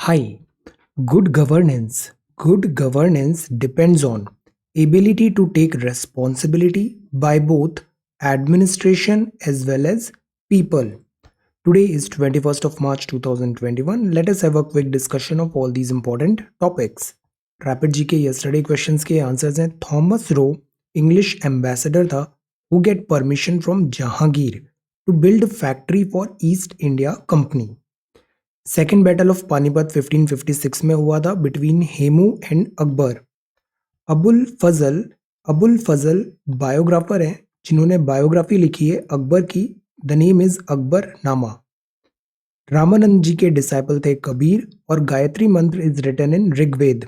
Hi, good governance. Good governance depends on ability to take responsibility by both administration as well as people. Today is 21st of March 2021. Let us have a quick discussion of all these important topics. Rapid GK yesterday questions के answers हैं Thomas Roe English ambassador था who get permission from Jahangir to build factory for East India Company. Second battle of Panipat 1556 में हुआ था between Hemu and Akbar. Abul Fazal biographer हैं जिन्होंने biography लिखी है अकबर की. द नेम इज अकबर नामा. रामानंद जी के डिसाइपल थे कबीर और Gayatri mantra is written in Rigveda.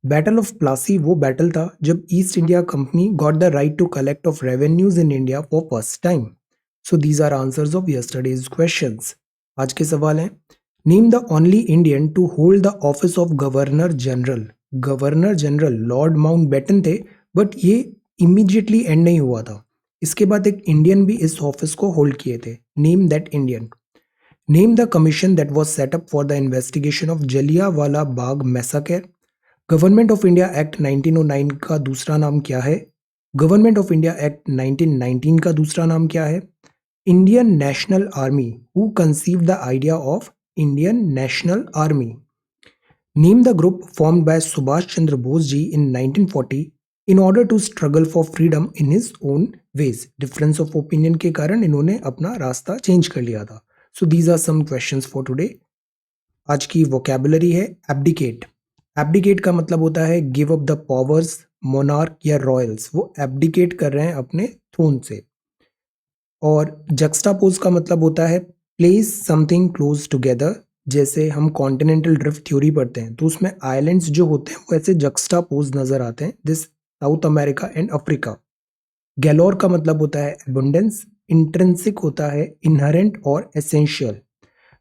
Battle of Plassey वो बैटल था जब East India company got the right to collect of revenues in India for first time. So these are answers of yesterday's questions. आज के सवाल हैं name the only Indian to hold the office of Governor General. Governor General Lord Mountbatten थे but ये immediately end नहीं हुआ था. इसके बाद एक इंडियन भी इस ऑफिस को होल्ड किए थे. Name that Indian. Name the commission that was set up for the investigation of Jallianwala Bagh मैसाकर. Government of India act 1909 का दूसरा नाम क्या है? गवर्नमेंट ऑफ इंडिया एक्ट 1919 का दूसरा नाम क्या है? Indian national army. Who conceived the idea of Indian National Army. Name the group formed by Subhash Chandra Bose ji in 1940 in order to struggle for freedom in his own ways. Difference of opinion के कारण इन्होंने अपना रास्ता change कर लिया था. So these are some questions for today. आज की vocabulary है abdicate. Abdicate का मतलब होता है give up the powers, monarch या royals. वो abdicate कर रहे हैं अपने थ्रोन से. और juxtapose का मतलब होता है प्लेस समथिंग क्लोज टुगेदर. जैसे हम कॉन्टिनेंटल ड्रिफ्ट थ्योरी पढ़ते हैं तो उसमें आइलैंड्स जो होते हैं वो ऐसे जक्स्टापोज नजर आते हैं. This South America and Africa. Galore का मतलब होता है एबंडेंस. इंट्रिंसिक होता है इनहेरेंट और एसेंशियल.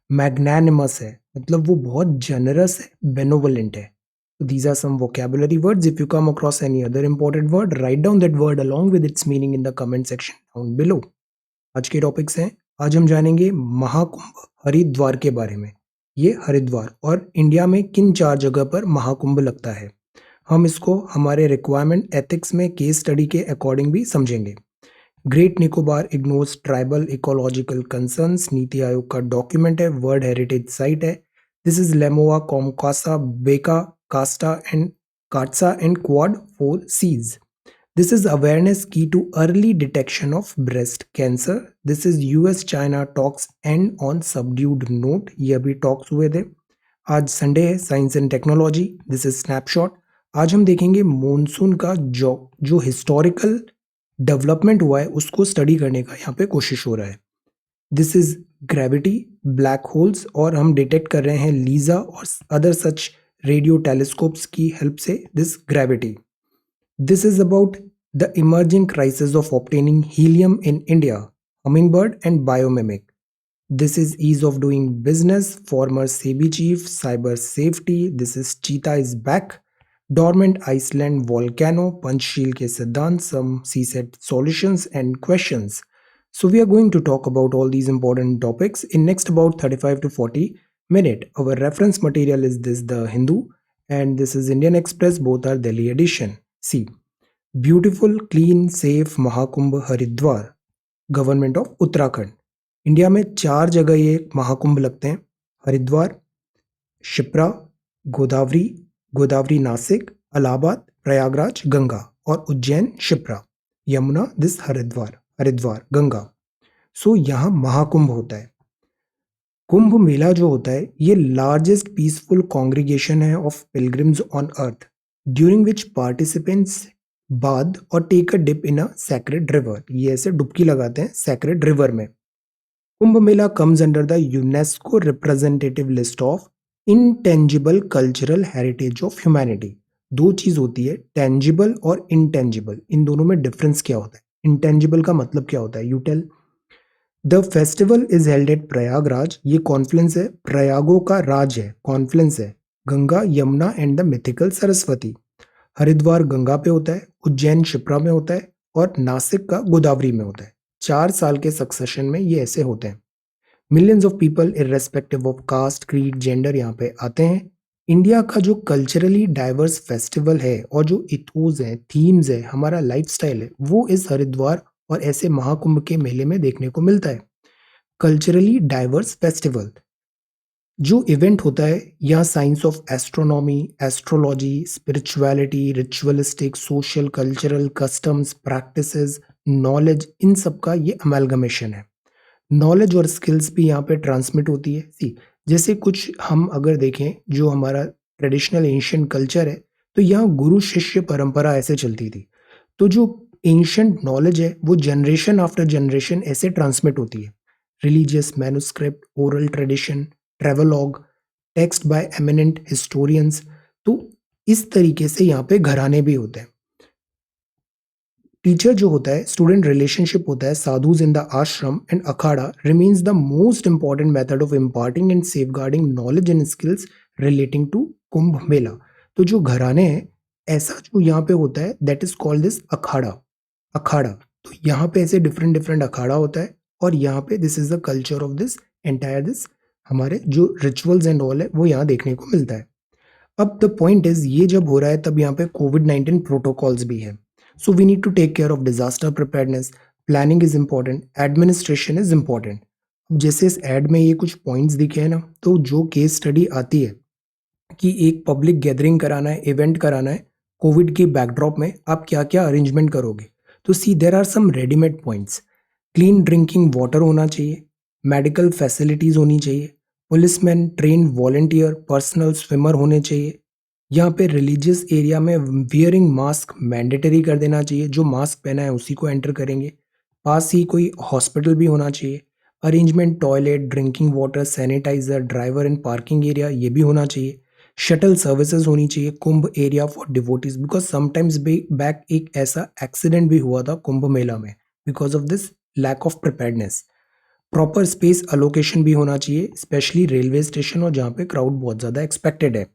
मैग्नानिमस है मतलब वो बहुत जनरस है, बेनोवलेंट है. These are some vocabulary words. If you come across any other important word, write down that word along with its meaning in the comment section down below. आज के topics हैं. आज हम जानेंगे महाकुंभ हरिद्वार के बारे में. ये हरिद्वार और इंडिया में किन 4 जगह पर महाकुंभ लगता है. हम इसको हमारे रिक्वायरमेंट एथिक्स में केस स्टडी के अकॉर्डिंग भी समझेंगे. Great Nicobar ignores tribal ecological concerns. NITI Aayog का डॉक्यूमेंट है. वर्ल्ड हेरिटेज साइट है. This is LEMOA COMCASA BECA CAATSA and Quad 4 seas. This is awareness key to early detection of breast cancer. This is US-China talks end on subdued note. ये अभी talks हुए थे. आज Sunday है. Science and technology. This is snapshot. आज हम देखेंगे monsoon का जो हिस्टोरिकल डेवलपमेंट हुआ है उसको स्टडी करने का यहाँ पे कोशिश हो रहा है. This is gravity, black holes और हम डिटेक्ट कर रहे हैं लीजा और अदर सच रेडियो टेलीस्कोप्स की हेल्प से this gravity. This is about the emerging crisis of obtaining helium in India, hummingbird and biomimic. This is ease of doing business, former SEBI chief, cyber safety. This is cheetah is back, dormant Iceland volcano, Panchsheel ke Siddhant, some CSET solutions and questions. So we are going to talk about all these important topics in next about 35 to 40 minutes. Our reference material is this The Hindu and this is Indian Express, both are Delhi edition. See, beautiful clean safe Mahakumbh Haridwar. Government of Uttarakhand. India में 4 जगह ये महाकुंभ लगते हैं. हरिद्वार, शिप्रा, गोदावरी नासिक, इलाहाबाद, प्रयागराज, गंगा और Ujjain Shipra, Yamuna this Haridwar Ganga. सो यहाँ महाकुंभ होता है. कुंभ मेला जो होता है ये लार्जेस्ट पीसफुल कॉन्ग्रीगेशन है of pilgrims on earth during which participants bath और take a dip in a sacred river. ये ऐसे डुबकी लगाते हैं सैक्रेड रिवर में. Kumbh Mela comes under the UNESCO representative list of intangible cultural heritage of humanity. 2 चीज होती है, टेंजिबल और इनटेंजिबल. इन दोनों में डिफरेंस क्या होता है? इनटेंजिबल का मतलब क्या होता है? You tell. The festival is held at Prayagraj. ये कॉन्फ्लुएंस है, प्रयागों का राज है, कॉन्फ्लुएंस है. Ganga, Yamuna and the mythical Saraswati. Haridwar Ganga पे होता है, उज्जैन शिप्रा में होता है और नासिक का गोदावरी में होता है. 4 साल के सक्सेशन में ये ऐसे होते हैं. Millions of people irrespective of caste creed gender यहाँ पे आते हैं इंडिया का जो कल्चरली डाइवर्स फेस्टिवल है और जो इथोस है, थीम्स है, हमारा लाइफस्टाइल है, वो इस हरिद्वार और ऐसे महाकुंभ के मेले में देखने को मिलता है। कल्चरली डाइवर्स फेस्टिवल जो इवेंट होता है, यहाँ science of astronomy, astrology, spirituality, ritualistic, social, cultural, customs, practices, knowledge, इन सब का ये अमेलगमेशन है। नॉलेज और स्किल्स भी यहाँ पे ट्रांसमिट होती है। सी जैसे कुछ हम अगर देखें जो हमारा ट्रेडिशनल एंशियंट कल्चर है, तो यहाँ गुरु शिष्य परंपरा ऐसे चलती थी। तो जो एंशियंट नॉलेज है वो जनरेशन आफ्टर जनरेशन ऐसे ट्रांसमिट होती है। Religious manuscript, oral tradition, travelogue, text bye eminent historians. तो इस तरीके से यहाँ पे घराने भी होते हैं। टीचर जो होता है, स्टूडेंट रिलेशनशिप होता है, sadhus in the ashram and akhara remains the most important method of imparting and safeguarding knowledge and skills relating to Kumbh Mela. तो जो घराने हैं, ऐसा जो यहाँ पे होता है, दैट इज कॉल्ड दिस अखाड़ा। अखाड़ा, तो यहाँ पे ऐसे डिफरेंट डिफरेंट अखाड़ा होता है और यहाँ पे this is the culture of this entire this, हमारे जो रिचुअल्स एंड ऑल है वो यहाँ देखने को मिलता है। अब द पॉइंट इज, ये जब हो रहा है तब यहाँ पे कोविड-19 प्रोटोकॉल्स भी है। So we need to take care of disaster preparedness, planning is important, administration is important. अब जैसे इस एड में ये कुछ पॉइंट्स दिखे हैं ना, तो जो केस स्टडी आती है कि एक पब्लिक गैदरिंग कराना है, इवेंट कराना है, कोविड के बैकड्रॉप में आप क्या क्या अरेंजमेंट करोगे। तो see there are some readymade points. Clean drinking water होना चाहिए, मेडिकल फैसिलिटीज होनी चाहिए, policeman, train volunteer, personal swimmer होने चाहिए। यहाँ पे रिलीजियस एरिया में वियरिंग मास्क मैंडेटरी कर देना चाहिए, जो मास्क पहना है उसी को एंटर करेंगे। पास ही कोई हॉस्पिटल भी होना चाहिए। Arrangement toilet, drinking water, sanitiser, driver and parking area ये भी होना चाहिए। शटल सर्विसेज होनी चाहिए Kumbh area for devotees, because sometimes back एक ऐसा एक्सीडेंट भी हुआ था कुंभ मेला में because of this lack of preparedness. Proper space allocation भी होना चाहिए, स्पेशली रेलवे स्टेशन और जहाँ पे क्राउड बहुत ज़्यादा एक्सपेक्टेड है।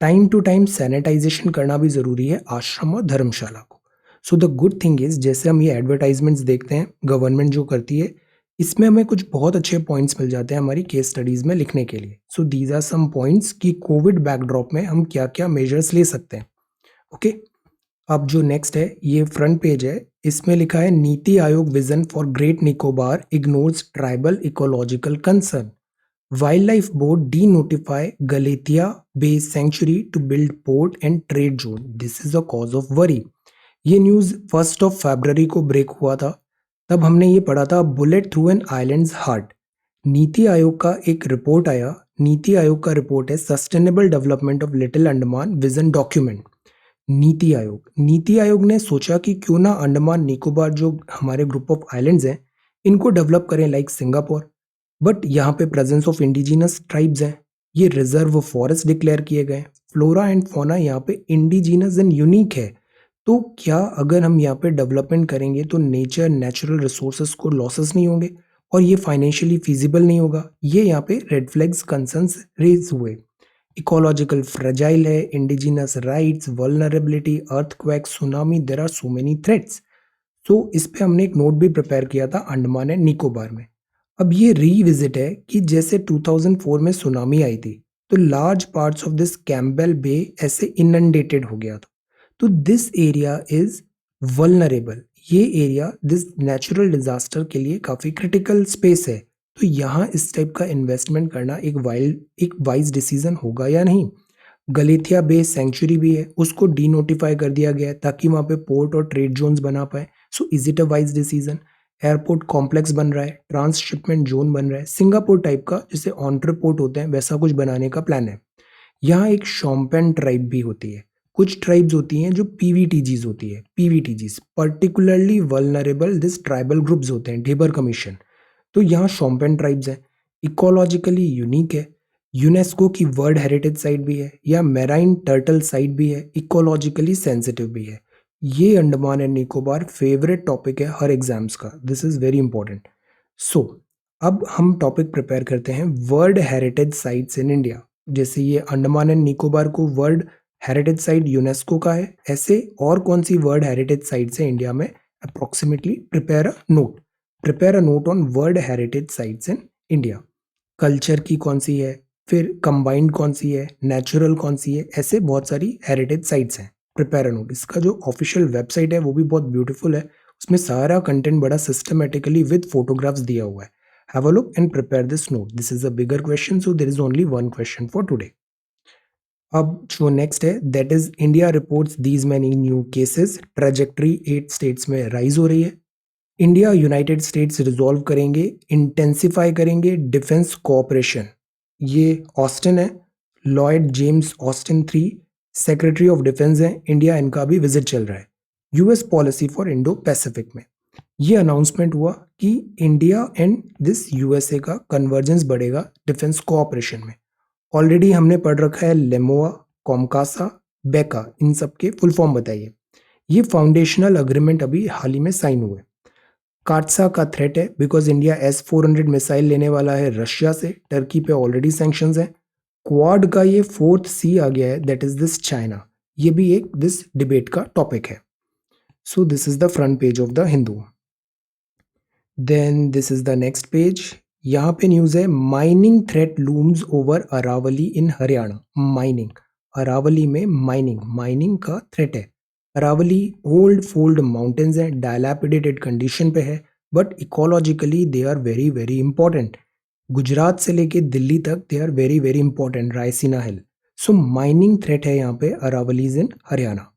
टाइम टू टाइम सैनिटाइजेशन करना भी ज़रूरी है आश्रम और धर्मशाला को। So the good thing is, जैसे हम ये एडवर्टाइजमेंट्स देखते हैं गवर्नमेंट जो करती है, इसमें हमें कुछ बहुत अच्छे पॉइंट्स मिल जाते हैं हमारी केस स्टडीज़ में लिखने के लिए। So these are some points कि कोविड बैकड्रॉप में हम क्या क्या मेजर्स ले सकते हैं। ओके, अब जो नेक्स्ट है ये फ्रंट पेज है, इसमें लिखा है NITI Aayog vision for great Nicobar ignores tribal ecological concern. Wildlife Board denotify Galathea Bay Sanctuary to build port and trade zone. This is a cause of worry. ये न्यूज़ 1 को ब्रेक हुआ था। तब हमने ये पढ़ा था bullet through an islands heart. नीति आयोग का एक रिपोर्ट आया। नीति आयोग का रिपोर्ट है sustainable development of little Andaman vision document. NITI Aayog ने सोचा कि क्यों ना अंडमान निकोबार जो हमारे ग्रुप ऑफ आइलैंड्स हैं इनको डेवलप करें लाइक सिंगापुर। बट यहाँ पे प्रेजेंस ऑफ इंडिजिनस ट्राइब्स हैं, ये रिजर्व फॉरेस्ट डिक्लेयर किए गए, फ्लोरा एंड फौना यहाँ पे इंडिजिनस एंड यूनिक है। तो क्या अगर हम यहाँ पे डेवलपमेंट करेंगे तो नेचर, नेचुरल रिसोर्सेज को लॉसेस नहीं होंगे और ये फाइनेंशियली फिजिबल नहीं होगा। ये यहाँ पे रेड फ्लैग्स कंसर्न्स रेज हुए। इकोलॉजिकल फ्रेजाइल है, indigenous rights, vulnerability, earthquake, tsunami, there are so many threats. तो इस पे हमने एक नोट भी प्रिपेयर किया था अंडमान एंड निकोबार में। अब ये रीविजिट है कि जैसे 2004 में सुनामी आई थी तो large parts of this Campbell Bay ऐसे इनंडेटेड हो गया था। तो दिस एरिया इज वल्नरेबल। ये एरिया दिस नेचुरल डिजास्टर के लिए काफी क्रिटिकल स्पेस है। तो यहाँ इस टाइप का इन्वेस्टमेंट करना एक वाइज डिसीजन होगा या नहीं। गलेथिया बे सेंचुरी भी है, उसको डीनोटिफाई कर दिया गया है ताकि वहाँ पे पोर्ट और ट्रेड जोन्स बना पाए। So is it a wise decision. Airport complex बन रहा है, ट्रांसशिपमेंट जोन बन रहा है, सिंगापुर टाइप का जैसे ऑन्ट्रपोर्ट होते हैं वैसा कुछ बनाने का प्लान है। यहाँ एक शॉम्पेन ट्राइब भी होती है। कुछ ट्राइब्स होती हैं जो पीवीटीजीज होती है, PVTGs particularly vulnerable this tribal groups होते हैं, ढेबर कमीशन। तो यहाँ शॉम्पेन ट्राइब्स हैं, इकोलॉजिकली यूनिक है, यूनेस्को की वर्ल्ड हेरिटेज साइट भी है, या मेराइन टर्टल साइट भी है, इकोलॉजिकली सेंसिटिव भी है। ये Andaman and Nicobar favourite topic है हर एग्जाम्स का, दिस इज वेरी इंपॉर्टेंट। सो अब हम टॉपिक प्रिपेयर करते हैं world heritage sites in India. जैसे ये अंडमान एंड निकोबार को वर्ल्ड हेरिटेज साइट यूनेस्को का है, ऐसे और कौन सी वर्ल्ड हेरिटेज साइट्स है इंडिया में, approximately prepare a note on world heritage sites in India. Culture की कौन सी है, फिर कंबाइंड कौन सी है, नेचुरल कौन सी है, ऐसे बहुत सारी हेरिटेज साइट्स हैं। प्रिपेयर अ नोट, इसका जो ऑफिशियल वेबसाइट है वो भी बहुत ब्यूटीफुल है, उसमें सारा कंटेंट बड़ा सिस्टमेटिकली विद फोटोग्राफ्स दिया हुआ है। Have a look and prepare this note, this is a bigger question, so there is only one question for today. अब जो नेक्स्ट है that is India reports these many new cases, trajectory 8 states में rise हो रही है। India United States resolve करेंगे, intensify करेंगे defence cooperation. ये ऑस्टिन है, Lloyd James Austin 3 secretary of defence है, इंडिया इनका भी विजिट चल रहा है। US policy for Indo Pacific में ये अनाउंसमेंट हुआ कि इंडिया एंड दिस यूएसए का कन्वर्जेंस बढ़ेगा डिफेंस कोऑपरेशन में। ऑलरेडी हमने पढ़ रखा है लेमोआ, कॉमकासा, बेका, इन सब के फुल फॉर्म बताइए। ये फाउंडेशनल अग्रीमेंट अभी हाल ही में साइन हुए। काटसा का थ्रेट है बिकॉज इंडिया S-400 मिसाइल लेने वाला है रशिया से, टर्की पे ऑलरेडी सैंक्शंस है। क्वाड का ये 4th C आ गया है, दैट इज दिस चाइना, ये भी एक दिस डिबेट का टॉपिक है। So this is the front page of the Hindu. Then this is the next page, यहाँ पे न्यूज है mining threat looms over Aravalli in Haryana. Mining, Aravalli में माइनिंग का थ्रेट है। अरावली ओल्ड फोल्ड माउंटेन्स है, डायलैपिडेटेड कंडीशन पे है, but ecologically they are very very important. Gujarat से लेके दिल्ली तक they are very very important, Raisina Hill. So mining threat है यहाँ पे अरावलीज इन हरियाणा।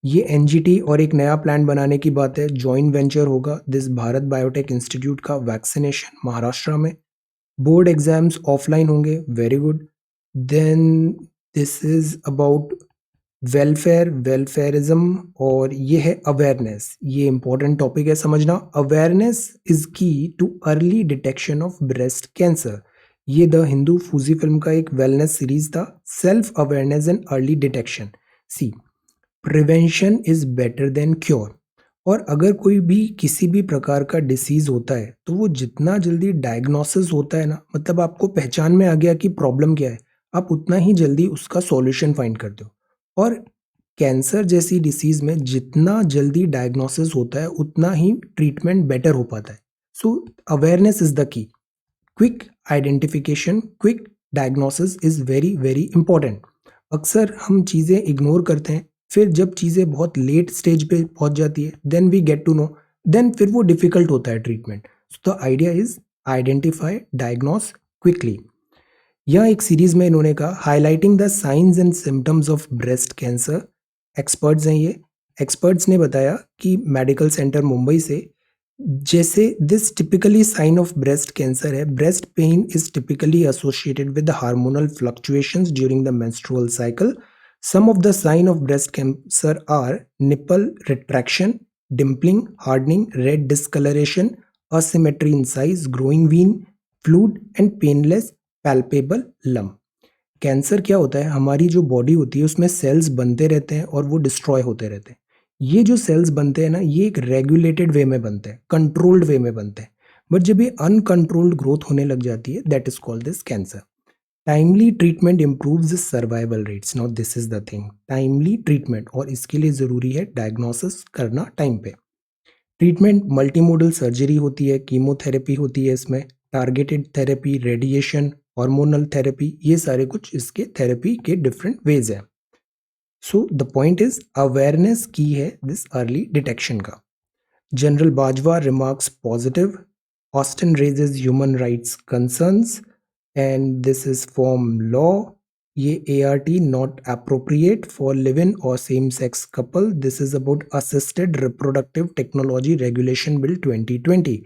ये एनजीटी और एक नया प्लांट बनाने की बात है, जॉइंट वेंचर होगा दिस भारत बायोटेक इंस्टीट्यूट का, वैक्सीनेशन महाराष्ट्र में। बोर्ड एग्जाम्स ऑफलाइन होंगे, very good. Then this is about welfarism, और ये है अवेयरनेस, ये इंपॉर्टेंट टॉपिक है समझना। Awareness is key to early detection of breast cancer. ये द हिंदू फूजी फिल्म का एक वेलनेस सीरीज था, self awareness and early detection. See, prevention is better than cure. और अगर कोई भी किसी भी प्रकार का डिसीज होता है तो वो जितना जल्दी डायग्नोसिस होता है ना, मतलब आपको पहचान में आ गया कि प्रॉब्लम क्या है, आप उतना ही जल्दी उसका सॉल्यूशन फाइंड करते हो। और कैंसर जैसी डिसीज में जितना जल्दी डायग्नोसिस होता है उतना ही ट्रीटमेंट बेटर हो पाता है। So awareness is the key. Quick identification, quick diagnosis is very very important. अक्सर हम चीज़ें इग्नोर करते हैं, फिर जब चीज़ें बहुत लेट स्टेज पे पहुंच जाती है then we get to know, then फिर वो डिफिकल्ट होता है treatment. So the idea is identify, diagnose quickly. यह एक सीरीज में इन्होंने कहा highlighting the science and symptoms of breast cancer. Experts हैं ये, एक्सपर्ट्स ने बताया कि मेडिकल सेंटर मुंबई से, जैसे this typically sign of breast cancer है, breast pain is typically associated with hormonal fluctuations during the menstrual cycle. Some of the sign of breast cancer are nipple retraction, dimpling, hardening, red discolouration, asymmetry in size, growing vein, fluid and painless palpable lump। Cancer क्या होता है, हमारी जो body होती है उसमें sales बनते रहते हैं और वो डिस्ट्रॉय होते रहते हैं। ये जो सेल्स बनते हैं ना, ये एक रेगुलेटेड वे में बनते हैं, कंट्रोल्ड वे में बनते हैं। बट जब ये अनकंट्रोल्ड ग्रोथ होने लग जाती है, that is called this cancer. Timely treatment improves survival rates. Now this is the thing, timely treatment, और इसके लिए जरूरी है डायग्नोसिस करना टाइम पे। ट्रीटमेंट मल्टीमोडल सर्जरी होती है, कीमोथेरेपी होती है इसमें, targeted therapy, radiation, hormonal therapy, ये सारे कुछ इसके थेरेपी के डिफरेंट वेज हैं। So the point is awareness की है दिस अर्ली डिटेक्शन का। General Bajwa remarks positive, Austin raises human rights concerns, and this is form law. ये ART not appropriate for live in और same sex couple, this is about assisted reproductive technology regulation bill 2020।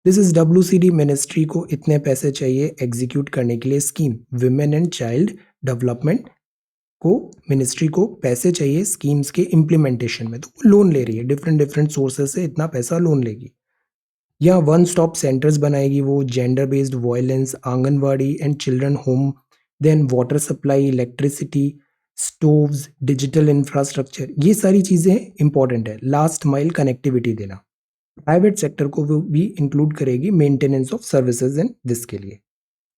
This is WCD ministry को इतने पैसे चाहिए execute करने के लिए scheme, women and child development को मिनिस्ट्री को पैसे चाहिए स्कीम्स के इम्प्लीमेंटेशन में, तो वो लोन ले रही है, डिफरेंट डिफरेंट सोर्सेज से इतना पैसा लोन लेगी। यहाँ वन स्टॉप सेंटर्स बनाएगी वो, gender based violence, anganwadi and children home, then water supply, electricity, stoves, digital infrastructure, ये सारी चीज़ें इंपॉर्टेंट है। लास्ट माइल कनेक्टिविटी देना, प्राइवेट सेक्टर को वो भी इंक्लूड करेगी maintenance of services and this के लिए।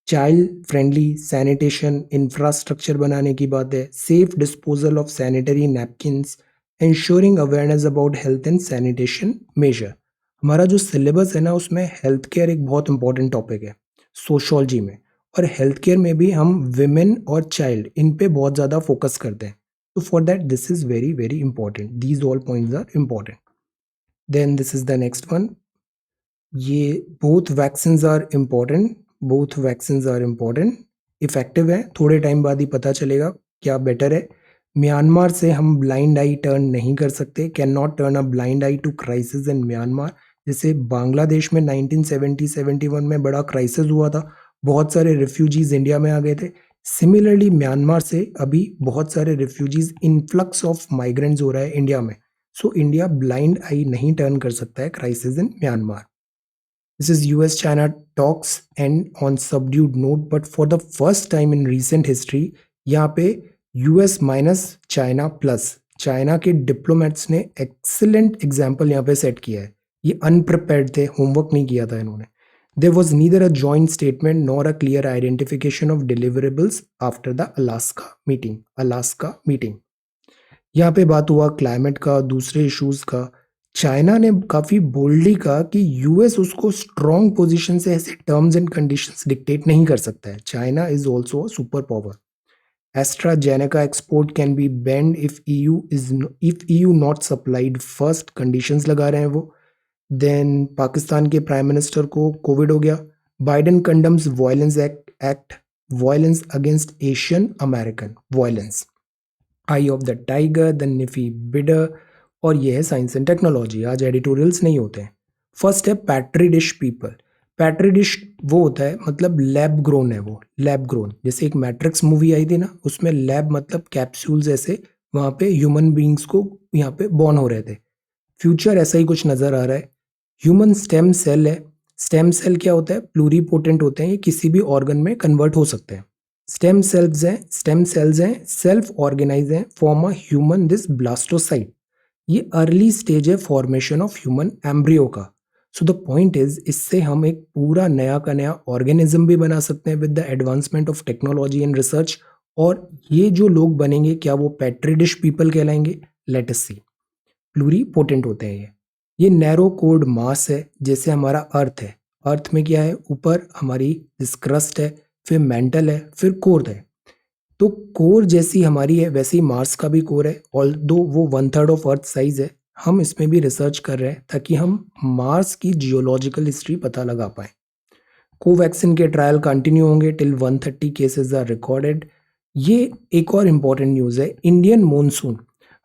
चाइल्ड फ्रेंडली सैनिटेशन इंफ्रास्ट्रक्चर बनाने की बात है, safe disposal of sanitary napkins, ensuring awareness about health and sanitation measure. हमारा जो सिलेबस है ना उसमें हेल्थ केयर एक बहुत इंपॉर्टेंट टॉपिक है सोशोलॉजी में, और हेल्थ केयर में भी हम विमेन और चाइल्ड इन पे बहुत ज़्यादा फोकस करते हैं. तो for that this is very very important. These all points are important. Then this is the next one. ये both vaccines are important. Both vaccines are important. Effective है, थोड़े टाइम बाद ही पता चलेगा क्या बेटर है. म्यांमार से हम ब्लाइंड आई टर्न नहीं कर सकते. Can not turn a blind eye to crisis in Myanmar. जैसे बांग्लादेश में 1970-71 में बड़ा क्राइसिस हुआ था, बहुत सारे रिफ्यूजीज इंडिया में आ गए थे. सिमिलरली म्यांमार से अभी बहुत सारे रिफ्यूजीज इनफ्लक्स ऑफ माइग्रेंट्स हो रहा है इंडिया में. सो इंडिया ब्लाइंड आई नहीं टर्न कर सकता है crisis in Myanmar. This is US China talks end on subdued note, but for the first time in recent history, यहाँ पे US minus China plus China के डिप्लोमेट्स ने excellent example यहाँ पे सेट किया है. ये अनप्रिपेयर्ड थे, होमवर्क नहीं किया था इन्होंने. There was neither a joint statement nor a clear identification of deliverables after the Alaska meeting. Alaska meeting. यहाँ पे बात हुआ क्लाइमेट का, दूसरे इश्यूज का. चाइना ने काफी बोल्डली कहा कि यूएस उसको स्ट्रॉन्ग पोजीशन से ऐसे टर्म्स एंड कंडीशंस डिक्टेट नहीं कर सकता है. China is also a super power. AstraZeneca export can be band if EU not supplied first. Conditions लगा रहे हैं वो. देन पाकिस्तान के प्राइम मिनिस्टर को कोविड हो गया. Biden condemns violence act violence against Asian American violence. Eye of the tiger, the निफी बिडर. और यह है साइंस एंड टेक्नोलॉजी. आज एडिटोरियल्स नहीं होते हैं. फर्स्ट है petri dish people. Petri dish वो होता है मतलब लैब ग्रोन है वो, लैब ग्रोन. जैसे एक मैट्रिक्स मूवी आई थी ना, उसमें लैब मतलब कैप्सूल्स ऐसे वहाँ पे ह्यूमन बींग्स को यहाँ पे बॉर्न हो रहे थे. फ्यूचर ऐसा ही कुछ नज़र आ रहा है. ह्यूमन स्टेम सेल है. स्टेम सेल क्या होता है? प्लूरीपोटेंट होते हैं, ये किसी भी ऑर्गन में कन्वर्ट हो सकते हैं. स्टेम सेल्स हैं, सेल्फ ऑर्गेनाइज हैं, फॉर्म अ ह्यूमन दिस ब्लास्टोसाइट. ये अर्ली स्टेज है फॉर्मेशन ऑफ ह्यूमन एम्ब्रियो का. सो द पॉइंट इज, इससे हम एक पूरा नया का नया ऑर्गेनिज्म भी बना सकते हैं with the advancement of technology and research. और ये जो लोग बनेंगे क्या वो पेट्री डिश पीपल कहलाएंगे? Let us see. Pluripotent होते हैं ये नैरो कोड मास है, जैसे हमारा अर्थ है. अर्थ में क्या है? ऊपर हमारी दिस क्रस्ट है, फिर मेंटल है, फिर कोर है. तो कोर जैसी हमारी है वैसे ही मार्स का भी कोर है. ऑल्दो वो 1/3 ऑफ अर्थ साइज है. हम इसमें भी रिसर्च कर रहे हैं ताकि हम मार्स की जियोलॉजिकल हिस्ट्री पता लगा पाए. कोवैक्सिन के ट्रायल कंटिन्यू होंगे टिल 130 केसेस आर रिकॉर्डेड. ये एक और इम्पॉर्टेंट न्यूज़ है. Indian monsoon.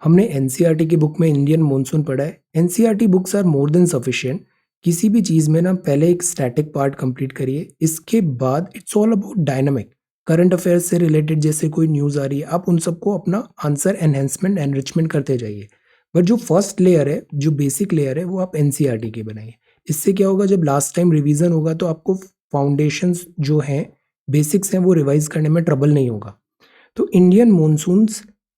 हमने एनसीईआरटी की बुक में इंडियन मॉनसून पढ़ा है. NCERT books are more than sufficient. किसी भी चीज़ में ना पहले एक स्टैटिक पार्ट कंप्लीट करिए, इसके बाद it's all about dynamic. Current affairs से रिलेटेड जैसे कोई न्यूज़ आ रही है, आप उन सबको अपना आंसर एनहेंसमेंट एनरिचमेंट करते जाइए. बट जो फर्स्ट लेयर है, जो बेसिक लेयर है, वो आप एनसीईआरटी की बनाइए. इससे क्या होगा, जब लास्ट टाइम रिवीजन होगा तो आपको फाउंडेशंस जो हैं, बेसिक्स हैं, वो रिवाइज करने में ट्रबल नहीं होगा. तो Indian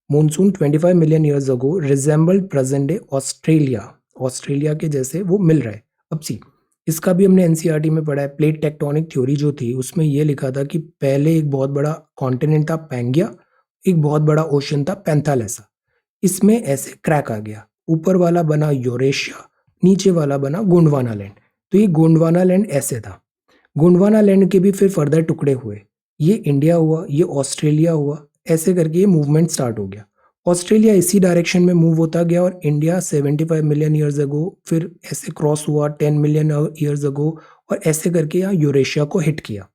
monsoon 25 million years ago resembled present day Australia के जैसे वो मिल रहा है. अब सी, इसका भी हमने एनसीईआरटी में पढ़ा है. प्लेट टेक्टोनिक थ्योरी जो थी उसमें ये लिखा था कि पहले एक बहुत बड़ा कॉन्टिनेंट था पैंगिया, एक बहुत बड़ा ओशन था पैंथालेसा. इसमें ऐसे क्रैक आ गया. ऊपर वाला बना यूरेशिया, नीचे वाला बना गोंडवाना लैंड. तो ये गोंडवाना लैंड ऐसे था. गोंडवाना लैंड के भी फिर फर्दर टुकड़े हुए. ये इंडिया हुआ, ये ऑस्ट्रेलिया हुआ, ऐसे करके ये मूवमेंट स्टार्ट हो गया. ऑस्ट्रेलिया इसी डायरेक्शन में मूव होता गया और इंडिया 75 मिलियन ईयर्स अगो फिर ऐसे क्रॉस हुआ 10 मिलियन ईयर्स अगो, और ऐसे करके यहाँ यूरेशिया को हिट किया.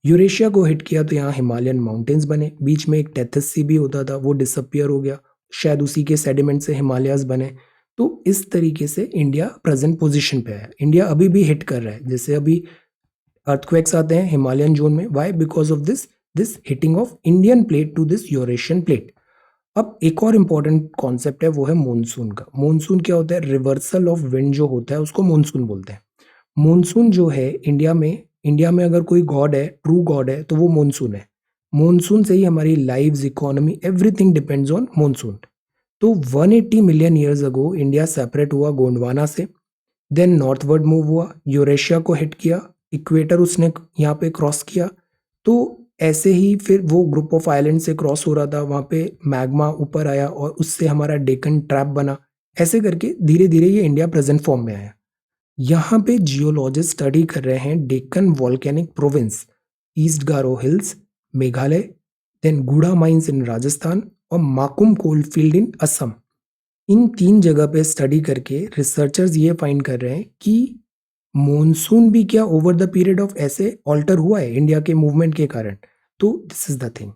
यूरेशिया को हिट किया तो यहाँ हिमालयन माउंटेन्स बने. बीच में एक टेथस सी भी होता था, वो डिसअपियर हो गया. शायद उसी के सेडिमेंट से हिमालयाज बने. तो इस तरीके से इंडिया प्रेजेंट पोजीशन पे है. इंडिया अभी भी हिट कर रहा है. जैसे अभी अर्थक्वेक्स आते हैं हिमालयन जोन में. Why? Because of this hitting of Indian plate to this Eurasian plate. अब एक और इम्पॉर्टेंट कॉन्सेप्ट है, वो है मॉनसून का. मॉनसून क्या होता है? रिवर्सल ऑफ विंड जो होता है उसको मॉनसून बोलते हैं. मॉनसून जो है इंडिया में अगर कोई गॉड है, ट्रू गॉड है, तो वो मॉनसून है. मॉनसून से ही हमारी lives, economy, everything depends on monsoon. तो 180 million years ago India separate हुआ गोंडवाना से. देन नॉर्थवर्ड मूव हुआ, यूरेशिया को हिट किया, इक्वेटर उसने यहाँ पे क्रॉस किया. तो ऐसे ही फिर वो ग्रुप ऑफ आइलैंड से क्रॉस हो रहा था, वहाँ पे मैग्मा ऊपर आया और उससे हमारा डेक्कन ट्रैप बना. ऐसे करके धीरे धीरे ये इंडिया प्रेजेंट फॉर्म में आया. यहाँ पे जियोलॉजिस्ट स्टडी कर रहे हैं Deccan volcanic province. East Garo hills Meghalaya, then Gudha mines in Rajasthan और Makum coal field in Assam. इन 3 जगह पे स्टडी करके रिसर्चर्स ये फाइंड कर रहे हैं कि मॉनसून भी क्या ओवर द पीरियड ऑफ ऐसे ऑल्टर हुआ है इंडिया के मूवमेंट के कारण। तो दिस इज द थिंग।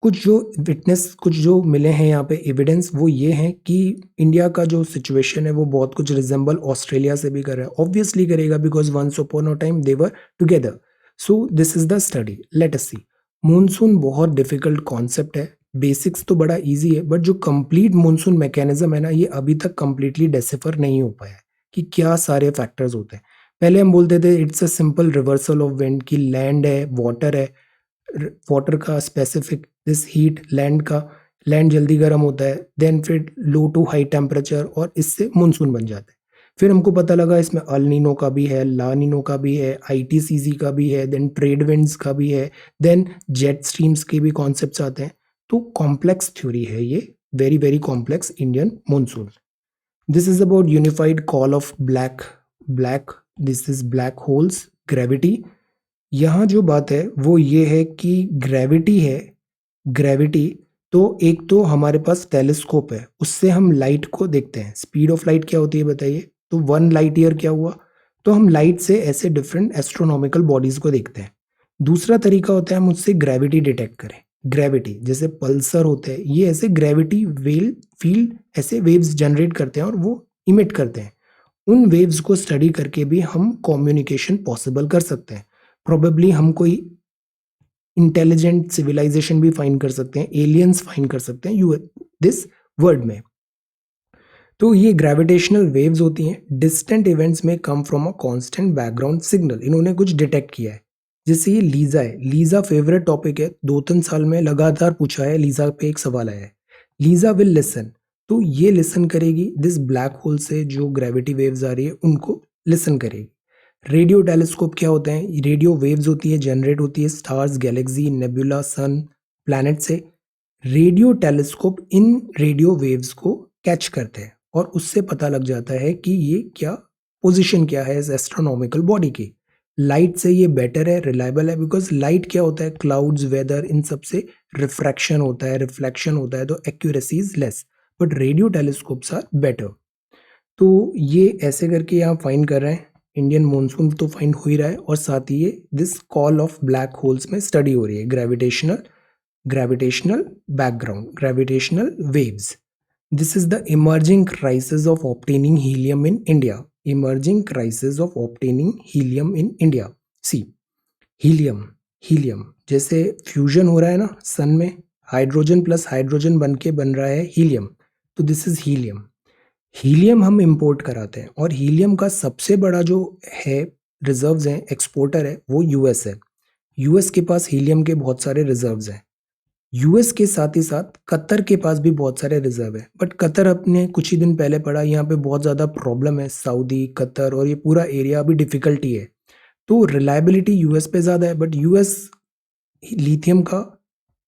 कुछ जो मिले हैं यहाँ पे एविडेंस वो ये हैं कि इंडिया का जो सिचुएशन है वो बहुत कुछ रिजेंबल ऑस्ट्रेलिया से भी कर रहा है। ऑब्वियसली करेगा because once upon a time they were together. So this is the study, let us see. Monsoon बहुत डिफिकल्ट कॉन्सेप्ट है, बेसिक्स तो बड़ा इजी है, बट जो कंप्लीट मॉनसून मैकेनिज्म है ना, ये अभी तक कंप्लीटली डेसिफर नहीं हो पाया है कि क्या सारे फैक्टर्स होते हैं। पहले हम बोलते थे it's a simple reversal of wind, की लैंड है, वाटर है, वाटर का स्पेसिफिक दिस हीट, लैंड का, लैंड जल्दी गर्म होता है, देन फिर लो टू हाई टेम्परेचर और इससे मानसून बन जाता है। फिर हमको पता लगा इसमें अल नीनो का भी है, ला नीनो का भी है, आईटीसीजी का भी है, देन ट्रेड विंड्स का भी है, देन जेट स्ट्रीम्स के भी कॉन्सेप्ट्स आते हैं। तो कॉम्प्लेक्स थ्योरी है ये, very very complex Indian monsoon. This is about unified call of black black this is black holes, gravity. यहाँ जो बात है वो ये है कि ग्रेविटी है, ग्रेविटी। तो एक तो हमारे पास टेलीस्कोप है, उससे हम लाइट को देखते हैं। स्पीड ऑफ लाइट क्या होती है बताइए? तो 1 लाइट ईयर क्या हुआ? तो हम लाइट से ऐसे डिफरेंट एस्ट्रोनॉमिकल बॉडीज को देखते हैं। दूसरा तरीका होता है हम उससे ग्रेविटी डिटेक्ट करें। ग्रेविटी जैसे पल्सर होते हैं, ये ऐसे ग्रेविटी वेल फील्ड ऐसे वेव्स जनरेट करते हैं और वो इमिट करते हैं। उन वेव्स को स्टडी करके भी हम कम्युनिकेशन पॉसिबल कर सकते हैं। प्रोबेबली हम कोई इंटेलिजेंट सिविलाइजेशन भी फाइंड कर सकते हैं, एलियंस फाइंड कर सकते हैं यू दिस वर्ल्ड में। तो ये ग्रेविटेशनल वेव्स होती हैं, डिस्टेंट इवेंट्स में come from a constant background signal. इन्होंने कुछ डिटेक्ट किया है। जैसे ये लीजा है, लीजा फेवरेट टॉपिक है, 2-3 साल में लगातार पूछा है, लीजा पे एक सवाल आया है। लीजा विल लिसन, तो ये लिसन करेगी दिस ब्लैक होल से जो ग्रेविटी वेव्स आ रही है उनको लिसन करेगी। रेडियो टेलीस्कोप क्या होते हैं? रेडियो वेव्स होती है, जनरेट होती है स्टार्स, गैलेक्सी, नेबुला, सन, प्लैनेट से। रेडियो टेलीस्कोप इन रेडियो वेव्स को कैच करते हैं और उससे पता लग जाता है कि ये क्या पोजीशन क्या है इस एस्ट्रोनॉमिकल बॉडी की। लाइट से ये बेटर है, रिलायबल है, बिकॉज लाइट क्या होता है, क्लाउड्स, वेदर, इन सब से रिफ्रैक्शन होता है, रिफ्लेक्शन होता है, तो accuracy is less, but radio telescopes are better. तो ये ऐसे करके यहाँ फाइंड कर रहे हैं। इंडियन मॉनसून तो फाइंड हो ही रहा है और साथ ही ये this call of black holes में स्टडी हो रही है, gravitational background, gravitational waves. This is the emerging crisis of obtaining helium in India. Emerging crisis of obtaining helium in India. See, helium, helium जैसे फ्यूजन हो रहा है ना सन में, हाइड्रोजन प्लस हाइड्रोजन बन के बन रहा है हीलियम, तो दिस इज हीलियम। हीलियम हम इंपोर्ट कराते हैं और हीलियम का सबसे बड़ा जो है रिजर्व्स हैं, एक्सपोर्टर है, वो यूएस है। यूएस के पास हीलियम के बहुत सारे रिजर्व्स हैं। यूएस के साथ ही साथ कतर के पास भी बहुत सारे रिजर्व है, बट कतर अपने कुछ ही दिन पहले पड़ा, यहाँ पे बहुत ज़्यादा प्रॉब्लम है, सऊदी, कतर और ये पूरा एरिया अभी डिफिकल्टी है। तो रिलायबिलिटी यूएस पे ज़्यादा है, बट यूएस लिथियम का,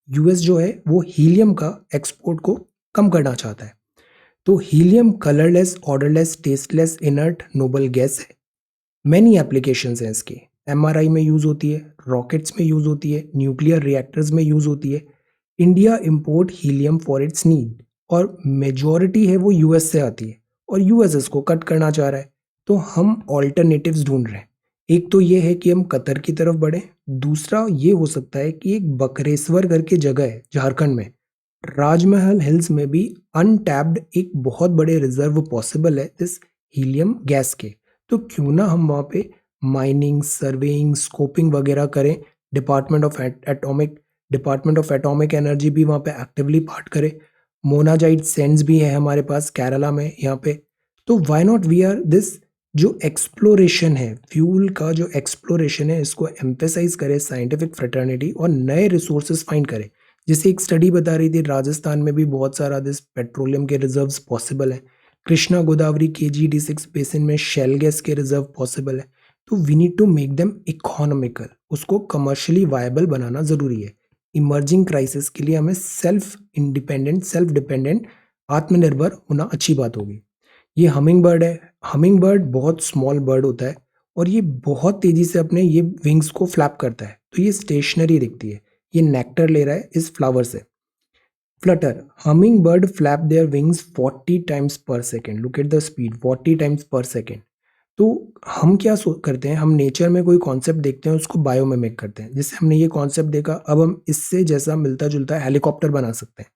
यूएस जो है वो हीलियम का एक्सपोर्ट को कम करना चाहता है। तो helium colourless, odourless, tasteless, inert noble gas है। मैनी एप्लीकेशंस हैं इसकी। एमआरआई में यूज़ होती है, रॉकेट्स में यूज़ होती है, न्यूक्लियर रिएक्टर्स में यूज़ होती है। India import helium for its need और मेजॉरिटी है वो यूएस से आती है और यूएस इसको कट करना चाह रहा है। तो हम ऑल्टरनेटिव्स ढूंढ रहे हैं। एक तो ये है कि हम कतर की तरफ बढ़े, दूसरा ये हो सकता है कि एक बकरेश्वर करके जगह है झारखंड में, राजमहल हिल्स में भी अनटैप्ड एक बहुत बड़े रिजर्व पॉसिबल है दिस हीलियम गैस के। तो क्यों ना हम वहाँ पे माइनिंग, सर्वेइंग, स्कोपिंग वगैरह करें। डिपार्टमेंट ऑफ एटॉमिक एनर्जी भी वहाँ पे एक्टिवली पार्ट करे। मोनाजाइट सेंड्स भी है हमारे पास केरला में यहाँ पे। तो why not we are this जो एक्सप्लोरेशन है, फ्यूल का जो एक्सप्लोरेशन है, इसको एम्फेसाइज करे साइंटिफिक फ्रेटर्निटी और नए रिसोर्सेज फाइंड करे। जैसे एक स्टडी बता रही थी राजस्थान में भी बहुत सारा दिस पेट्रोलियम के रिजर्व्स पॉसिबल है। कृष्णा गोदावरी KG-D6 बेसिन में शेल गैस के रिजर्व पॉसिबल है। तो we need to make them economical, उसको कमर्शियली वायबल बनाना जरूरी है। इमर्जिंग क्राइसिस के लिए हमें सेल्फ इंडिपेंडेंट, सेल्फ डिपेंडेंट, आत्मनिर्भर होना अच्छी बात होगी। ये हमिंग बर्ड है। हमिंग बर्ड बहुत स्मॉल बर्ड होता है और ये बहुत तेजी से अपने ये विंग्स को फ्लैप करता है, तो ये स्टेशनरी दिखती है। ये नेक्टर ले रहा है इस फ्लावर से। Flutter, humming bird flap their wings 40 times per second. Look at the speed, 40 times per second. तो हम क्या करते हैं, हम नेचर में कोई कॉन्सेप्ट देखते हैं, उसको बायोमिमिक करते हैं। जैसे हमने ये कॉन्सेप्ट देखा, अब हम इससे जैसा मिलता जुलता हेलीकॉप्टर बना सकते हैं।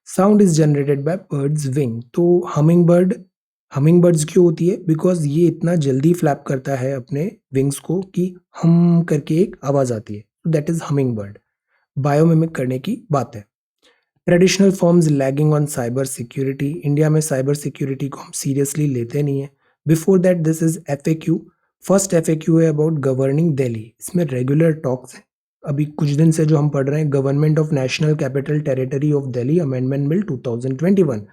Sound is generated by birds wing. तो हमिंग बर्ड्स क्यों होती है? बिकॉज ये इतना जल्दी फ्लैप करता है अपने विंग्स को कि हम करके एक आवाज आती है, दैट इज हमिंग बर्ड। बायोमिमिक करने की बात है। Traditional forms lagging on cyber security. India में साइबर सिक्योरिटी को हम सीरियसली लेते नहीं है। Before that this is FAQ। First FAQ है अबाउट गवर्निंग दिल्ली। इसमें रेगुलर टॉक्स हैं। अभी कुछ दिन से जो हम पढ़ रहे हैं, government of national capital territory of Delhi amendment bill 2021।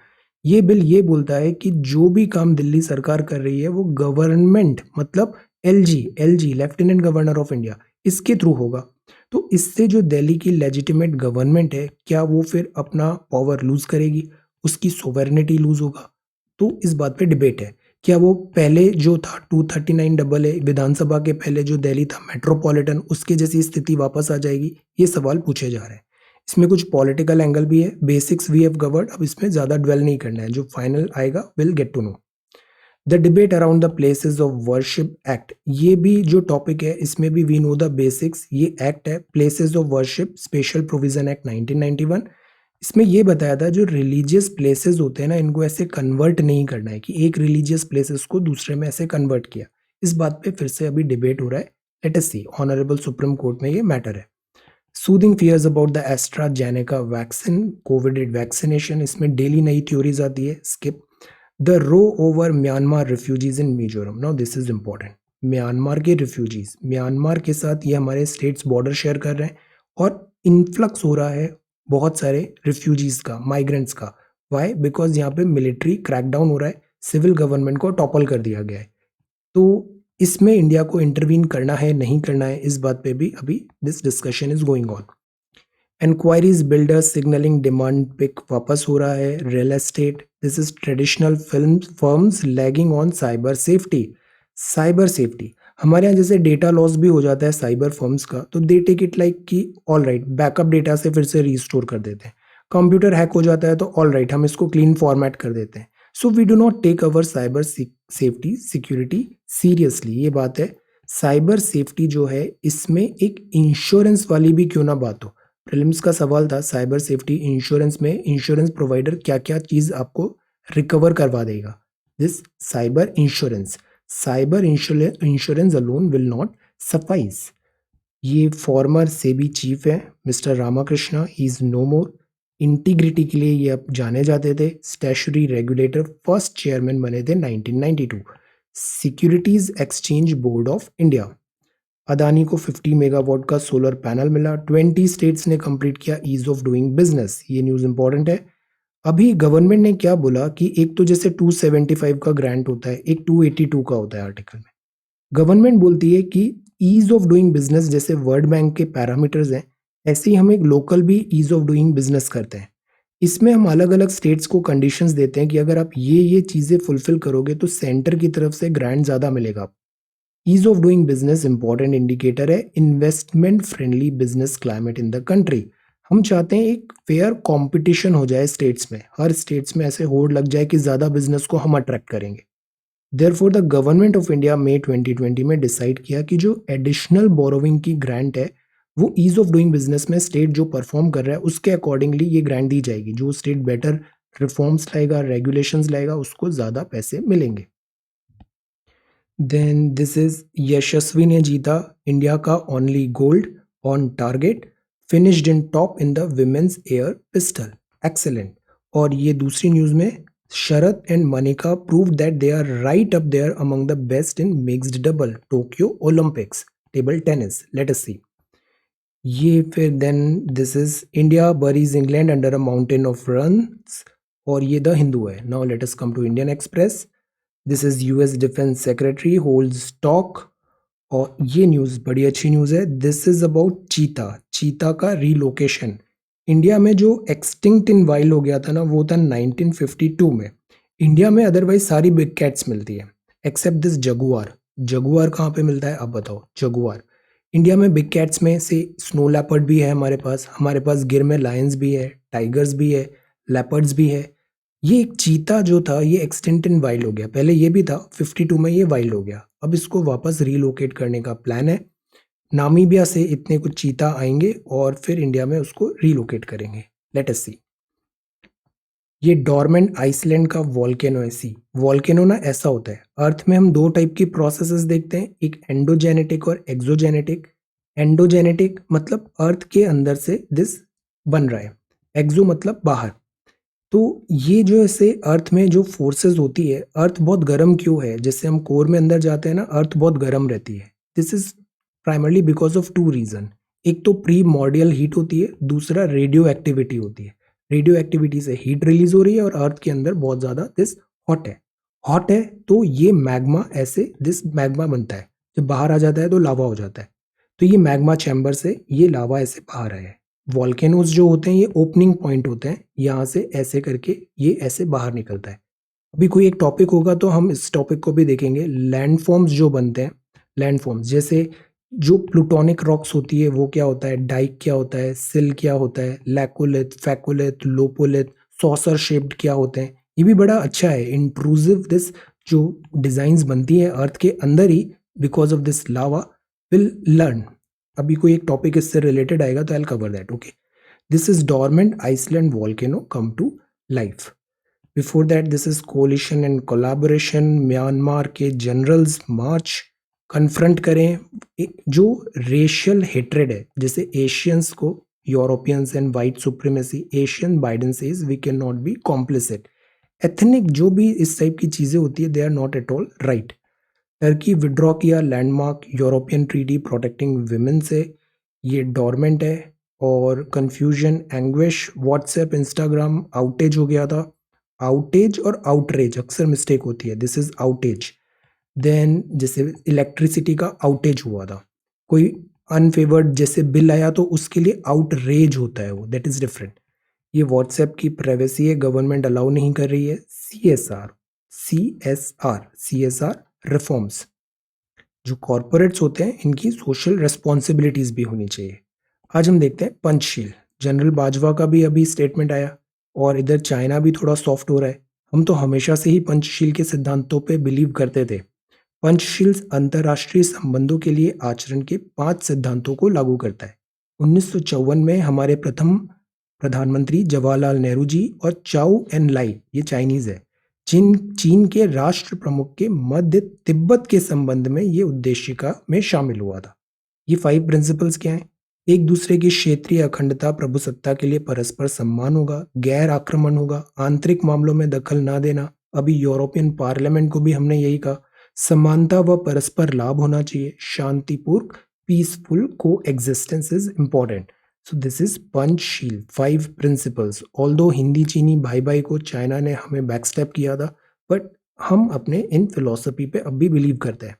ये बिल ये बोलता है कि जो भी काम दिल्ली सरकार कर रही है वो गवर्नमेंट मतलब LG lieutenant governor of India, इसके थ्रू होगा। तो इससे जो दिल्ली की लेजिटिमेट गवर्नमेंट है, क्या वो फिर अपना पावर लूज करेगी, उसकी सोवेरेनिटी लूज होगा? तो इस बात पे डिबेट है। क्या वो पहले जो था 239AA विधानसभा के पहले जो दिल्ली था मेट्रोपॉलिटन, उसके जैसी स्थिति वापस आ जाएगी? ये सवाल पूछे जा रहे हैं। इसमें कुछ पॉलिटिकल एंगल भी है। बेसिक्स वी हैव कवर्ड, अब इसमें ज्यादा ड्वेल नहीं करना है, जो फाइनल आएगा will get to know. The debate around the places of worship act, ये भी जो टॉपिक है इसमें भी वी नो द बेसिक्स। ये एक्ट है places of worship special provision act 1991। इसमें ये बताया था जो रिलीजियस प्लेसेस होते हैं ना, इनको ऐसे कन्वर्ट नहीं करना है कि एक रिलीजियस प्लेसेस को दूसरे में ऐसे कन्वर्ट किया। इस बात पे फिर से अभी डिबेट हो रहा है। Let us see, honourable Supreme Court में ये मैटर है। Soothing fears about the AstraZeneca vaccine, covid vaccination, इसमें डेली नई थ्योरीज आती है। Skip. The row over Myanmar refugees in Mizoram. Now this is important. Myanmar के रिफ्यूजीज, म्यांमार के साथ ये हमारे स्टेट्स बॉर्डर शेयर कर रहे हैं और इन्फ्लक्स हो रहा है बहुत सारे रिफ्यूजीज का, माइग्रेंट्स का। वाई? बिकॉज यहाँ पे मिलिट्री क्रैकडाउन हो रहा है, सिविल गवर्नमेंट को टॉपल कर दिया गया है। तो इसमें इंडिया को इंटरवीन करना है नहीं करना है, इस बात पे भी अभी this discussion is going on. Inquiries builders signalling demand pick वापस हो रहा है। Real estate, this is traditional film firms lagging on cyber safety. Cyber safety, हमारे यहाँ जैसे डेटा लॉस भी हो जाता है साइबर फर्म्स का, तो दे टेक इट लाइक कि ऑल राइट, बैकअप डेटा से फिर से रिस्टोर कर देते हैं। कंप्यूटर हैक हो जाता है तो ऑल राइट, हम इसको क्लीन फॉर्मेट कर देते हैं। So we do not take our cyber safety security seriously. ये बात है। साइबर सेफ्टी जो है इसमें एक इंश्योरेंस वाली भी क्यों ना बात हो। प्रीलिम्स का सवाल था साइबर सेफ्टी इंश्योरेंस में, इंश्योरेंस प्रोवाइडर क्या क्या चीज आपको रिकवर करवा देगा। This cyber insurance, cyber insurance alone will not suffice. ये फॉर्मर सेबी चीफ है mister Ramakrishna, he is no more. Integrity के लिए ये अब जाने जाते थे। स्टैट्यूटरी रेगुलेटर फर्स्ट चेयरमैन बने थे 1992। Securities exchange board of India. Adani को 50 मेगावाट का सोलर पैनल मिला। 20 स्टेट्स ने कंप्लीट किया ईज ऑफ डूइंग बिजनेस। ये न्यूज इंपॉर्टेंट है। अभी गवर्नमेंट ने क्या बोला कि एक तो जैसे 275 का ग्रांट होता है, एक 282 का होता है आर्टिकल में। गवर्नमेंट बोलती है कि ईज ऑफ डूइंग बिजनेस जैसे वर्ल्ड बैंक के पैरामीटर्स हैं, ऐसे ही हम एक लोकल भी ईज ऑफ डूइंग बिजनेस करते हैं। इसमें हम अलग अलग स्टेट्स को कंडीशंस देते हैं कि अगर आप ये चीजें फुलफिल करोगे तो सेंटर की तरफ से ग्रांट ज्यादा मिलेगा। Ease of doing business important indicator है investment friendly business climate in the country. हम चाहते हैं एक फेयर कंपटीशन हो जाए स्टेट्स में, हर स्टेट्स में ऐसे होड़ लग जाए कि ज्यादा बिजनेस को हम अट्रैक्ट करेंगे। Therefore the government of India May 2020 में डिसाइड किया कि जो एडिशनल बोरोविंग की ग्रांट है वो ईज ऑफ डूइंग बिजनेस में स्टेट जो परफॉर्म कर रहा है उसके अकॉर्डिंगली ये ग्रांट दी जाएगी। जो स्टेट बेटर रिफॉर्म्स लाएगा, रेगुलेशंस लाएगा, उसको ज्यादा पैसे मिलेंगे। देन दिस इज यशस्वी ने जीता इंडिया का only gold on target, finished in top in the women's air pistol. Excellent. और ये दूसरी न्यूज में Sharad and Manika prove that they are right up there among the best in mixed double Tokyo Olympics table tennis. Let us see. ये फिर then this is India buries England under a mountain of runs, और ये the Hindu है। Now let us come to Indian express. This is US defence secretary holds talk, और ये news बड़ी अच्छी news है। दिस इज अबाउट चीता। चीता का रीलोकेशन। इंडिया में जो एक्सटिंक्ट इन वाइल्ड हो गया था ना, वो था 1952 में। इंडिया में अदरवाइज सारी बिग कैट्स मिलती है एक्सेप्ट दिस जगुआर। जगुआर कहाँ पे मिलता है, आप बताओ। जगुआर इंडिया में बिग कैट्स में से स्नो लेपर्ड भी है हमारे पास गिर में लायंस भी है, टाइगर्स भी है, लेपर्ड्स भी है। ये एक चीता जो था ये एक्सटिंक्ट इन वाइल्ड हो गया, पहले ये भी था, 52 में ये वाइल्ड हो गया। अब इसको वापस रीलोकेट करने का प्लान है। नामीबिया से इतने कुछ चीता आएंगे और फिर इंडिया में उसको रीलोकेट करेंगे। Late us see. ये डॉर्मेंट आइसलैंड का वॉल्केनो है। सी वॉल्केनो ना ऐसा होता है, अर्थ में हम दो टाइप की प्रोसेसेस देखते हैं, एक एंडोजेनेटिक और एक्सोजेनेटिक। एंडोजेनेटिक मतलब अर्थ के अंदर से दिस बन रहा है, एक्सो मतलब बाहर। तो ये जो ऐसे अर्थ में जो फोर्सेस होती है, अर्थ बहुत गर्म क्यों है, जैसे हम कोर में अंदर जाते हैं ना, अर्थ बहुत गर्म रहती है। This is primarily because of two reason. एक तो प्री मॉर्डियल हीट होती है, दूसरा रेडियो एक्टिविटी होती है। रेडियो एक्टिविटी से हीट रिलीज हो रही है और अर्थ के अंदर बहुत ज्यादा दिस हॉट है। तो ये मैग्मा ऐसे दिस मैग्मा बनता है, जब बाहर आ जाता है तो लावा हो जाता है। तो ये मैग्मा चैम्बर से ये लावा ऐसे बाहर आया है। वॉल्केनोज जो होते हैं ये ओपनिंग पॉइंट होते हैं, यहाँ से ऐसे करके ये ऐसे बाहर निकलता है। अभी कोई एक टॉपिक होगा तो हम इस टॉपिक को भी देखेंगे। लैंडफॉर्म्स जो बनते हैं, लैंडफॉर्म्स जैसे जो प्लूटोनिक रॉक्स होती है वो क्या होता है, डाइक क्या होता है, सिल क्या होता है, laccolith, phacolith, lopolith, saucer shaped क्या होते हैं। ये भी बड़ा अच्छा है इंट्रूसिव दिस जो डिजाइन्स बनती है अर्थ के अंदर ही because of this lava will learn. अभी कोई एक टॉपिक इससे रिलेटेड आएगा तो I will cover that. Okay, this is dormant Iceland volcano come to life. Before that this is collision and collaboration. Myanmar के जनरल्स मार्च कन्फ्रंट करें जो racial hatred है, जैसे एशियंस को Europeans and white supremacy. Asian Biden says we can not be complicit. Ethnic जो भी इस type की चीजें होती है they are not at all right. Turkey withdraw किया landmark European treaty protecting women से, ये डॉर्मेंट है। और confusion, anguish, WhatsApp, Instagram outage हो गया था। आउटेज और आउटरेज अक्सर मिस्टेक होती है, दिस इज आउटेज। देन जैसे इलेक्ट्रिसिटी का आउटेज हुआ था, कोई अनफेवर्ड जैसे बिल आया तो उसके लिए आउटरेज होता है वो, दैट इज डिफरेंट। ये व्हाट्सएप की प्राइवेसी है, गवर्नमेंट अलाउ नहीं कर रही है। C S R reforms. जो कॉरपोरेट्स होते हैं इनकी सोशल रेस्पॉन्सिबिलिटीज भी होनी चाहिए। आज हम देखते हैं पंचशील। जनरल बाजवा का भी अभी स्टेटमेंट आया और इधर चाइना भी थोड़ा सॉफ्ट हो रहा है। हम तो हमेशा से ही पंचशील के सिद्धांतों पे बिलीव करते थे। पंचशील अंतर्राष्ट्रीय संबंधों के लिए आचरण के 5 सिद्धांतों को लागू करता है। 1954 में हमारे प्रथम प्रधानमंत्री जवाहरलाल नेहरू जी और चाउ एन लाई, ये चाइनीज है, चीन के राष्ट्र प्रमुख के मध्य तिब्बत के संबंध में ये उद्देशिका में शामिल हुआ था। ये 5 प्रिंसिपल्स क्या हैं? एक दूसरे की क्षेत्रीय अखंडता प्रभुसत्ता के लिए परस्पर सम्मान होगा, गैर आक्रमण होगा, आंतरिक मामलों में दखल ना देना। अभी यूरोपियन पार्लियामेंट को भी हमने यही कहा। समानता व परस्पर लाभ होना चाहिए। शांतिपूर्ण पीसफुल को existence is important. So this is Panchsheel 5 principles. Although Hindi चीनी भाई भाई को चाइना ने हमें बैकस्टेप किया था, बट हम अपने इन फिलोसफी पे अब भी बिलीव करते हैं।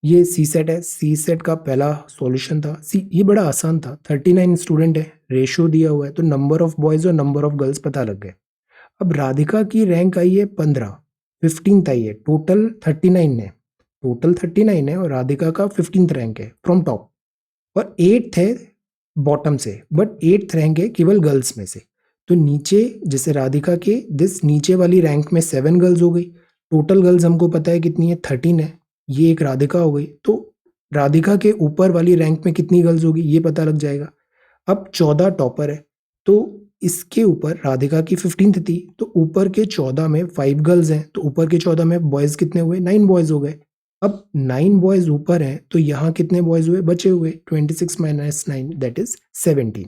ये सी सेट है, सी सेट का पहला सॉल्यूशन था। ये बड़ा आसान था, 39 स्टूडेंट है, रेशियो दिया हुआ है तो नंबर ऑफ बॉयज और नंबर ऑफ गर्ल्स पता लग गए। अब राधिका की रैंक आई है 15, 15th आई है, टोटल 39 है। टोटल 39 है और राधिका का 15th रैंक है फ्रॉम टॉप, और 8th है बॉटम से, बट 8th रैंक है केवल गर्ल्स में से। तो नीचे जैसे राधिका के दिस नीचे वाली रैंक में 7 गर्ल्स हो गई। टोटल गर्ल्स हमको पता है कितनी है, 13 है। ये एक राधिका हो गई, तो राधिका के ऊपर वाली रैंक में कितनी गर्ल्स होगी ये पता लग जाएगा। अब 14 टॉपर है, तो इसके ऊपर राधिका की 15th थी, तो ऊपर के 14 में 5 गर्ल्स हैं, तो ऊपर के 14 में बॉयज कितने हुए, 9 बॉयज हो गए। अब 9 बॉयज ऊपर हैं तो यहाँ कितने बॉयज हुए, बचे हुए 26 माइनस 9 दैट इज 17।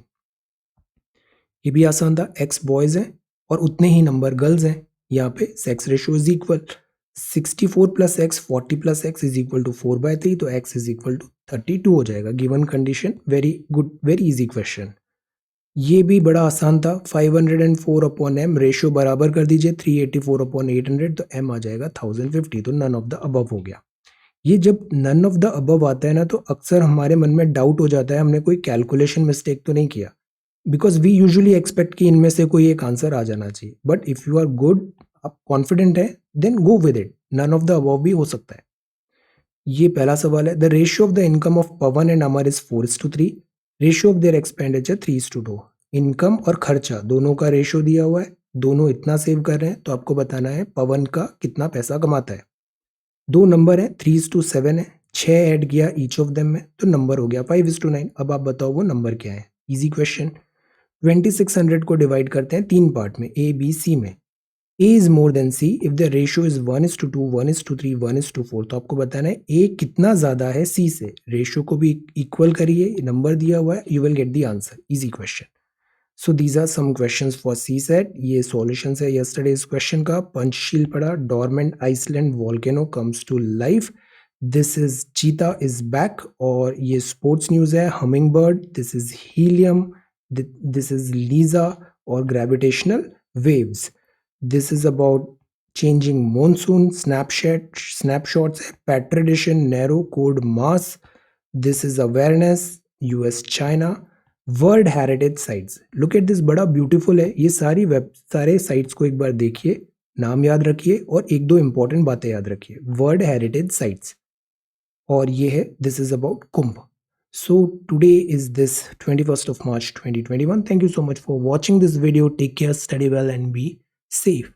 ये भी आसान था, x बॉयज हैं और उतने ही नंबर गर्ल्स हैं। यहाँ पे sex ratio is equal 64 plus x 40 plus x is equal to 4/3, तो x इज इक्वल टू 32 हो जाएगा। Given condition, very good, very easy question. ये भी बड़ा आसान था, 504 अपॉन एम, रेशियो बराबर कर दीजिए 384 अपॉन 800, तो m आ जाएगा 1050, तो नन ऑफ द अबव हो गया। ये जब नन ऑफ द अबव आता है ना तो अक्सर हमारे मन में डाउट हो जाता है हमने कोई कैलकुलेशन मिस्टेक तो नहीं किया, बिकॉज वी यूजुअली एक्सपेक्ट कि इनमें से कोई एक आंसर आ जाना चाहिए। But if you are good, आप कॉन्फिडेंट है, then go with it, none of the above भी हो सकता है। ये पहला सवाल है। The ratio of the income of Pavan and Amar is 4:3, ratio of their expenditure 3:2। इनकम और खर्चा दोनों का रेशियो दिया हुआ है, दोनों इतना सेव कर रहे हैं, तो आपको बताना है पवन का कितना पैसा कमाता है। दो नंबर है, 3:7 है, 6 ऐड किया ईच ऑफ देम में, तो नंबर हो गया 5:9। अब आप बताओ वो नंबर क्या है। Easy question. 2600 को डिवाइड करते हैं तीन पार्ट में, ए बी सी में। A is more than C if the ratio is 1:2, 1:3, 1:4। तो आपको बताना है A कितना ज्यादा है C से। रेशियो को भी इक्वल करिए, नंबर दिया हुआ है, you will get the answer. Easy question. So these are some questions for CSAT. ये सॉल्यूशन है यस्टरडे इस क्वेश्चन का। पंचशील पड़ा, dormant Iceland volcano comes to life, this is cheetah is back. और ये स्पोर्ट्स न्यूज है, humming bird, this is helium, this is LISA. और gravitational waves, this is about changing monsoon, snapshots है, पेट्रिडिशन, narrow code mass, this is awareness, US China, world heritage sites. Look at this, बड़ा beautiful है। ये सारे sites को एक बार देखिए, नाम याद रखिए और एक दो इंपॉर्टेंट बातें याद रखिए। वर्ल्ड हेरिटेज साइट्स, और ये है this is about Kumbh. So today is this 21st of March 2021. Thank you so much for watching this video. Take care, study well and be safe.